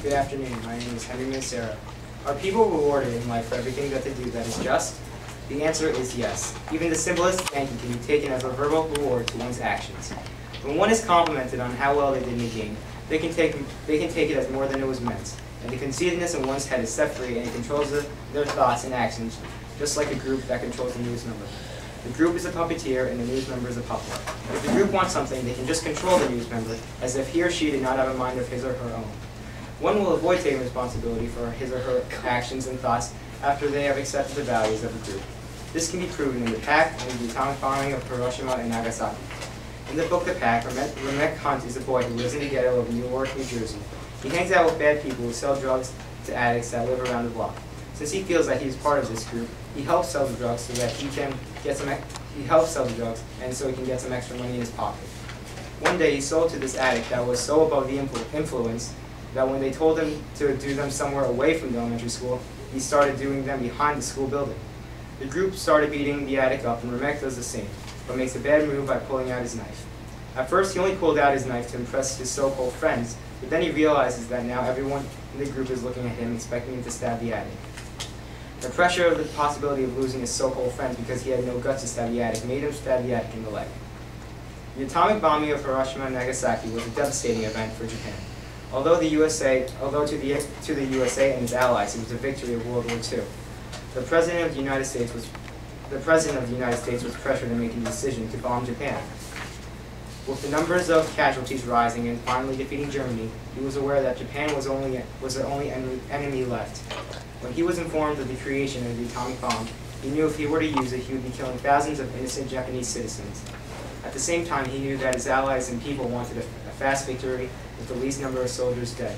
Good afternoon. My name is Henry Mancera. Are people rewarded in life for everything that they do that is just? The answer is yes. Even the simplest thank you can be taken as a verbal reward to one's actions. When one is complimented on how well they did in a game, they can take it as more than it was meant. And the conceitedness in one's head is set free and it controls their thoughts and actions, just like a group that controls the news member. The group is a puppeteer and the news member is a puppet. If the group wants something, they can just control the news member as if he or she did not have a mind of his or her own. One will avoid taking responsibility for his or her actions and thoughts after they have accepted the values of the group. This can be proven in The Pact and the atomic bombing of Hiroshima and Nagasaki. In the book The Pact, Ramek Hunt is a boy who lives in the ghetto of Newark, New Jersey. He hangs out with bad people who sell drugs to addicts that live around the block. Since he feels that he is part of this group, he helps sell the drugs so that he can get some extra money in his pocket. One day he sold to this addict that was so above the influence that when they told him to do them somewhere away from the elementary school, he started doing them behind the school building. The group started beating the addict up, and Ramek does the same, but makes a bad move by pulling out his knife. At first, he only pulled out his knife to impress his so-called friends, but then he realizes that now everyone in the group is looking at him, expecting him to stab the addict. The pressure of the possibility of losing his so-called friends because he had no guts to stab the addict made him stab the addict in the leg. The atomic bombing of Hiroshima and Nagasaki was a devastating event for Japan. Although to the USA and its allies it was a victory of World War II, the President of the United States was pressured to make a decision to bomb Japan. With the numbers of casualties rising and finally defeating Germany, he was aware that Japan was the only enemy left. When he was informed of the creation of the atomic bomb, he knew if he were to use it, he would be killing thousands of innocent Japanese citizens. At the same time, he knew that his allies and people wanted a fast victory with the least number of soldiers dead.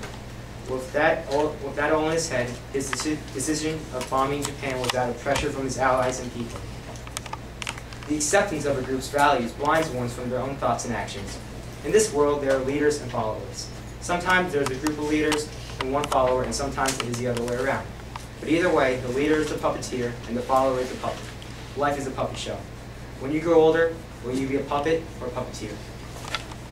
With that all in his head, his decision of bombing Japan was out of pressure from his allies and people. The acceptance of a group's values blinds one from their own thoughts and actions. In this world, there are leaders and followers. Sometimes there's a group of leaders and one follower, and sometimes it is the other way around. But either way, the leader is the puppeteer and the follower is the puppet. Life is a puppet show. When you grow older, will you be a puppet or a puppeteer?